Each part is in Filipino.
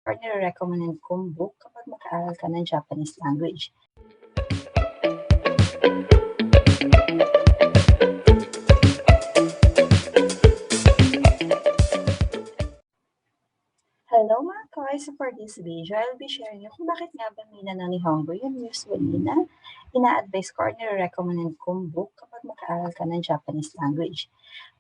or nire-recommend kong book kapag mag-aaral ka ng Japanese language. Hello mga guys! So for this video, I'll be sharing you kung bakit nga ba Minna no Nihongo yung usually na ina-advise ko or nire-recommend kong book kapag mag-aaral ka ng Japanese language.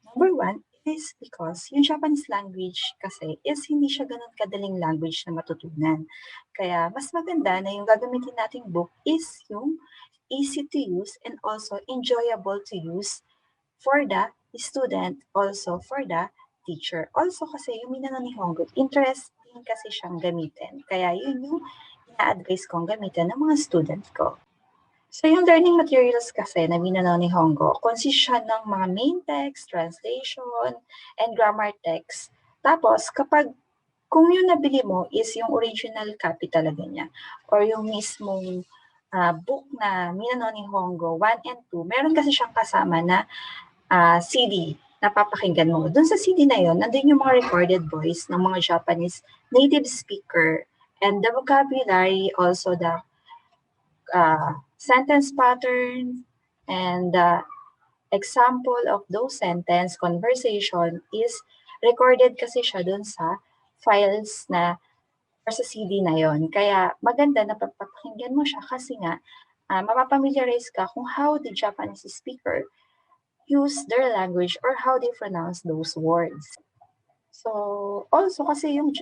Number one is because yung Japanese language kasi is hindi siya ganun kadaling language na matutunan. Kaya mas maganda na yung gagamitin nating book is yung easy to use and also enjoyable to use for the student, also for the teacher. Also kasi yung Minna no Nihongo, interesting kasi siyang gamitin. Kaya yun yung ina-advise kong gamitin ng mga student ko. So yung learning materials kasi na Minna no Nihongo, consist siya ng mga main text, translation, and grammar text. Tapos kung yung nabili mo is yung original copy talaga niya or yung mismong book na Minna no Nihongo 1 and 2, meron kasi siyang kasama na CD na papakinggan mo. Doon sa CD na yon, nandun yung mga recorded voice ng mga Japanese native speaker and the vocabulary, also the sentence pattern and the example of those sentence conversation is recorded kasi siya dun sa files na or sa CD na yon. Kaya maganda na papakinggan mo siya kasi nga mapapamiliarize ka kung how the Japanese speaker use their language or how they pronounce those words. So, also kasi yung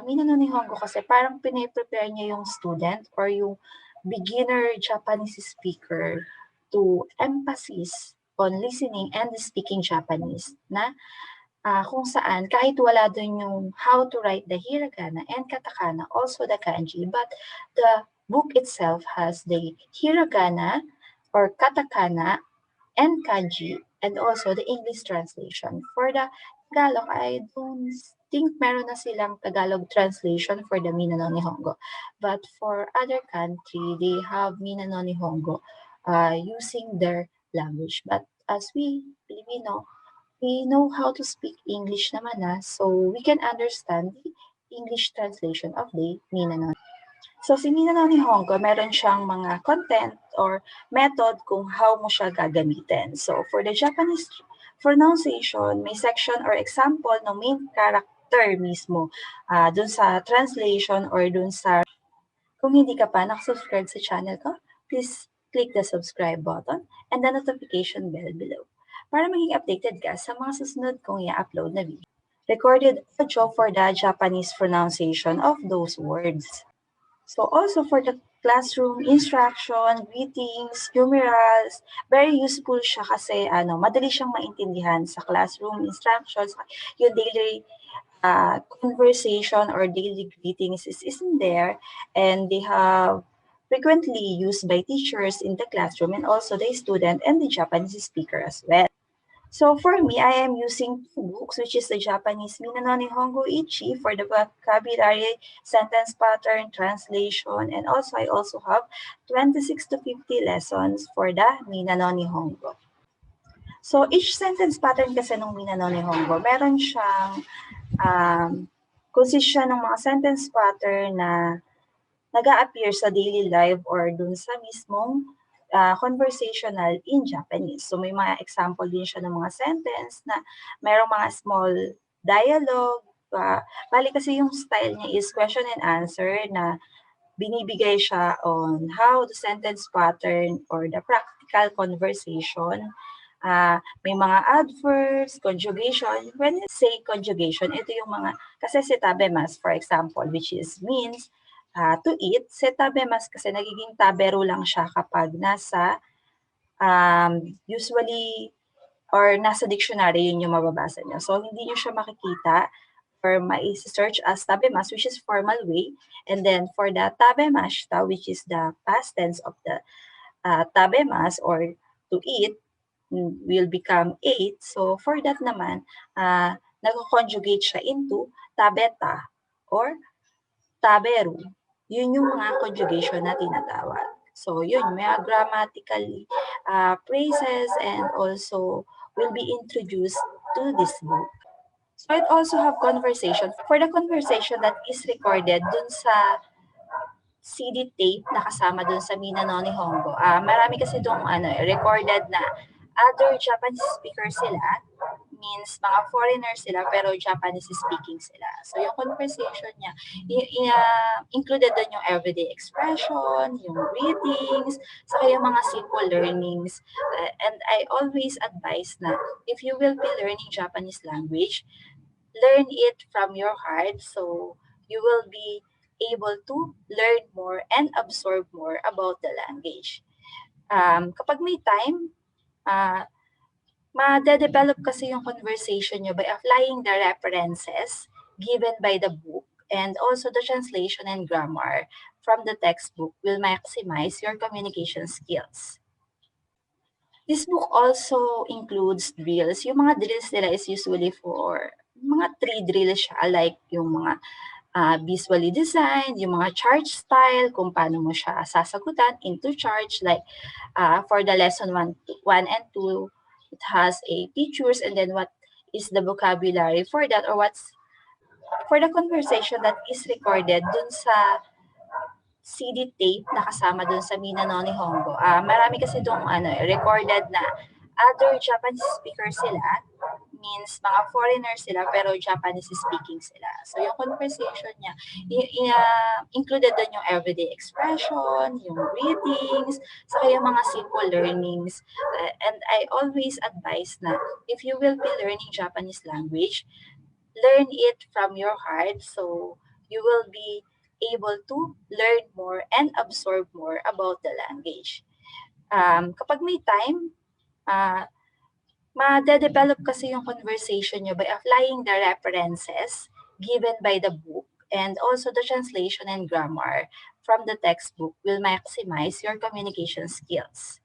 Minna no Nihongo kasi parang piniprepare niya yung student or yung beginner Japanese speaker to emphasis on listening and speaking Japanese na kung saan kahit wala dun yung how to write the hiragana and katakana, also the kanji, but the book itself has the hiragana or katakana and kanji and also the English translation. For the Tagalog, I don't think meron na silang Tagalog translation for the Minna no Nihongo. But for other country, they have Minna no Nihongo using their language. But as we Filipino, we know how to speak English naman so we can understand the English translation of the Minna no. So si Minna no Nihongo, meron siyang mga content or method kung how mo siya gagamitin. So for the Japanese pronunciation, may section or example ng main character mismo dun sa translation or dun sa... Kung hindi ka pa nakasubscribe sa channel ko, please click the subscribe button and the notification bell below para maging updated ka sa mga susunod kong i-upload na video. Recorded audio for the Japanese pronunciation of those words. So also for the classroom instruction, greetings, numerals, very useful siya kasi madali siyang maintindihan sa classroom instructions. Yung daily conversation or daily greetings is in there, and they have frequently used by teachers in the classroom and also the student and the Japanese speaker as well. So for me, I am using two books, which is the Japanese Minna no Nihongo Ichi for the vocabulary, sentence pattern, translation, and also I also have 26 to 50 lessons for the Minna no Nihongo. So each sentence pattern kasi ng Minna no Nihongo, meron siyang consist siya ng mga sentence pattern na nag-a-appear sa daily life or dun sa mismong conversational in Japanese. So may mga example din siya ng mga sentence na mayroong mga small dialogue. Bali kasi yung style niya is question and answer na binibigay siya on how the sentence pattern or the practical conversation. May mga adverbs, conjugation. When you say conjugation, ito yung mga, kasi setabemas, for example, which is means to eat. Setabemas kasi nagiging tabero lang siya kapag nasa, usually, or nasa dictionary, yun yung mababasa niyo. So, hindi niyo siya makikita or ma-search as tabemas, which is formal way. And then, for the tabemashita, which is the past tense of the tabemas or to eat, will become ate. So, for that naman, nag-conjugate siya into tabeta or taberu. Yun yung mga conjugation na tinatawag. So, yun, may grammatical phrases and also will be introduced to this book. So it also have conversation. For the conversation that is recorded dun sa CD tape na kasama dun sa Minna no Nihongo, marami kasi dong recorded na other Japanese speakers sila, means mga foreigner sila pero Japanese speaking sila. So yung conversation niya, included doon yung everyday expression, yung readings, saka yung mga simple learnings. And I always advise na if you will be learning Japanese language, learn it from your heart so you will be able to learn more and absorb more about the language. Kapag may time, ma-develop kasi yung conversation nyo by applying the references given by the book, and also the translation and grammar from the textbook will maximize your communication skills. This book also includes drills. Yung mga drills nila is usually for mga 3 drills siya, like yung mga visually designed, yung mga chart style, kung paano mo siya sasagutan into charts, like for the lesson 1 and 2, it has a pictures and then what is the vocabulary for that, or what's for the conversation that is recorded dun sa CD tape na kasama dun sa Minna no Nihongo. Marami kasi dong recorded na other Japanese speakers sila, means mga foreigner sila pero Japanese speaking sila. So yung conversation niya, included doon yung everyday expression, yung readings, saka yung mga simple learnings. And I always advise na if you will be learning Japanese language, learn it from your heart so you will be able to learn more and absorb more about the language. Kapag may time, ma-develop kasi yung conversation nyo by applying the references given by the book, and also the translation and grammar from the textbook will maximize your communication skills.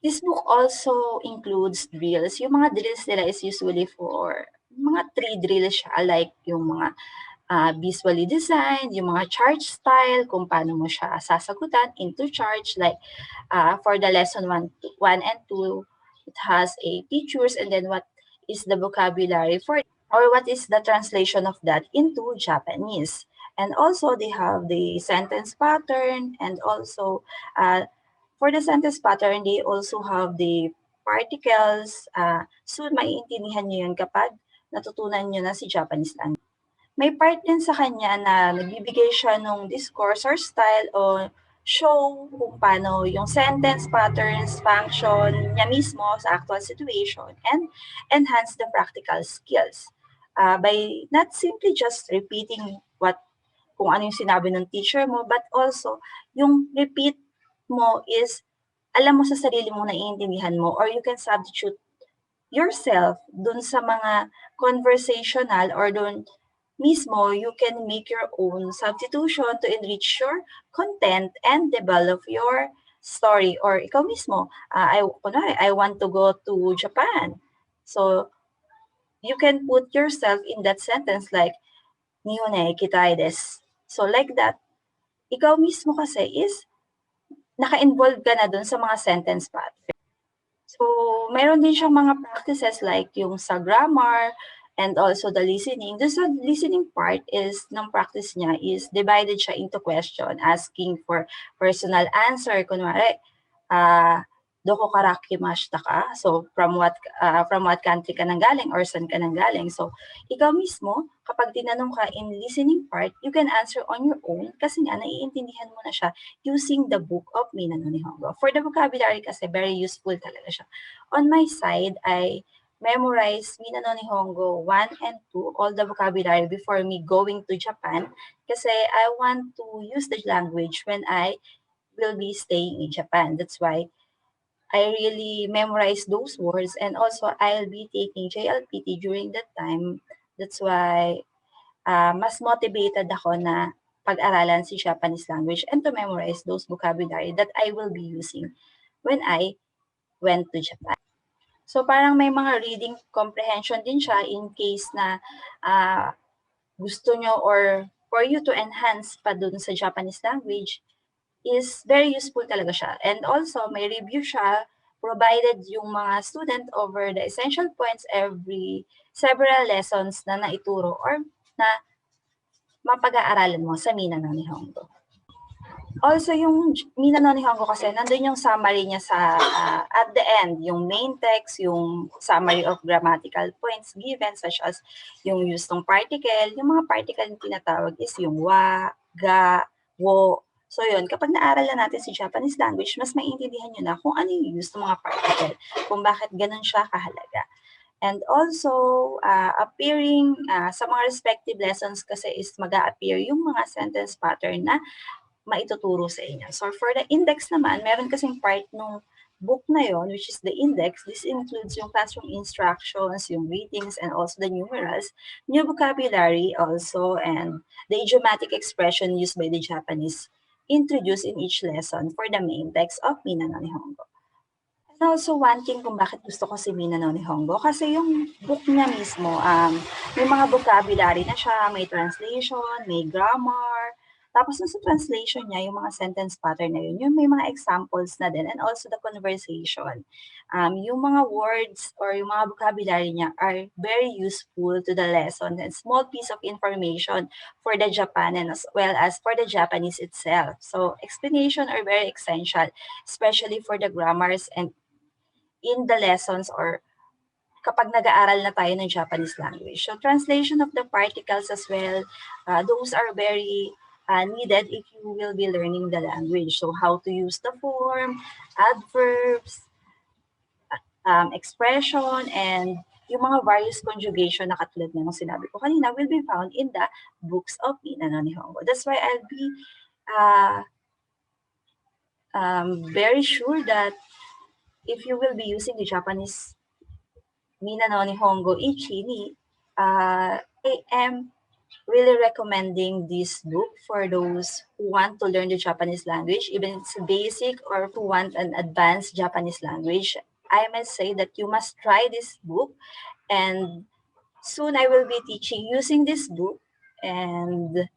This book also includes drills. Yung mga drills nila is usually for mga 3 drills siya, like yung mga visually designed, yung mga chart style, kung paano mo siya sasagutan into charts, like for the lesson 1 and 2, it has a pictures and then what is the vocabulary for, or what is the translation of that into Japanese. And also they have the sentence pattern, and also for the sentence pattern, they also have the particles. So maiintindihan nyo yun kapag natutunan nyo na si Japanese language. May part din sa kanya na nagbibigay siya nung discourse or style o show kung paano yung sentence patterns function niya mismo sa actual situation, and enhance the practical skills. By not simply just repeating kung ano yung sinabi ng teacher mo, but also yung repeat mo is alam mo sa sarili mo, naiintindihan mo, or you can substitute yourself dun sa mga conversational, or dun mismo, you can make your own substitution to enrich your content and develop your story. Or ikaw mismo, I want to go to Japan. So, you can put yourself in that sentence like, Nihon kitai desu. So, like that, ikaw mismo kasi is naka-involve ka na dun sa mga sentence pattern. So, meron din siyang mga practices like yung sa grammar, and also the listening. Doon sa listening part is, ng practice niya is divided siya into question, asking for personal answer. Kunwari, doko karakimashita ka? So, from what country ka nang galing, or saan ka nang galing? So, ikaw mismo, kapag tinanong ka in listening part, you can answer on your own kasi nga, naiintindihan mo na siya using the book of Minna no Nihongo. For the vocabulary kasi, very useful talaga siya. On my side, I memorize Minna no Nihongo 1 and 2, all the vocabulary before me going to Japan, kasi I want to use the language when I will be staying in Japan. That's why I really memorize those words, and also I'll be taking JLPT during that time. That's why mas motivated ako na pag-aralan si Japanese language and to memorize those vocabulary that I will be using when I went to Japan. So parang may mga reading comprehension din siya in case na gusto nyo, or for you to enhance pa dun sa Japanese language, is very useful talaga siya. And also, may review siya provided yung mga student over the essential points every several lessons na naituro or na mapag-aaralan mo sa Minna no Nihongo. Also, yung Minna no Nihongo kasi, nandun yung summary niya sa, at the end, yung main text, yung summary of grammatical points given, such as yung use ng particle. Yung mga particle na tinatawag is yung wa, ga, wo. So yun, kapag naaral na natin si Japanese language, mas maintindihan nyo na kung ano yung use ng mga particle, kung bakit ganun siya kahalaga. And also, appearing sa mga respective lessons kasi is mag-a-appear yung mga sentence pattern na maituturo sa inyo. So for the index naman, meron kasing part nung book na yon, which is the index. This includes yung classroom instructions, yung readings, and also the numerals, new vocabulary also, and the idiomatic expression used by the Japanese introduced in each lesson for the main text of Minna no Nihongo. And also one thing kung bakit gusto ko si Minna no Nihongo, kasi yung book niya mismo, may mga vocabulary na siya, may translation, may grammar, tapos sa translation niya, yung mga sentence pattern na yun, yung may mga examples na din, and also the conversation. Yung mga words or yung mga vocabulary niya are very useful to the lesson and small piece of information for the Japan and as well as for the Japanese itself. So explanation are very essential, especially for the grammars and in the lessons or kapag nag-aaral na tayo ng Japanese language. So translation of the particles as well, those are very needed if you will be learning the language. So how to use the form, adverbs, expression, and yung mga various conjugation na katulad ng sinabi ko kanina will be found in the books of Minna no Nihongo. That's why I'll be very sure that if you will be using the Japanese Minna no Nihongo Ichi, I am really recommending this book for those who want to learn the Japanese language, even it's basic or who want an advanced Japanese language. I must say that you must try this book, and soon I will be teaching using this book, and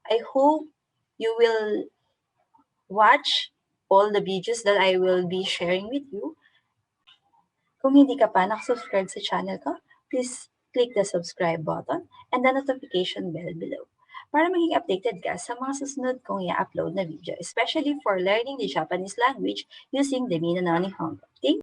I hope you will watch all the videos that I will be sharing with you. Kung hindi ka pa nakasubscribe sa channel ko, please click the subscribe button and the notification bell below para maging updated ka sa mga susunod kong i-upload na video, especially for learning the Japanese language using the Minna no Nihongo. Thank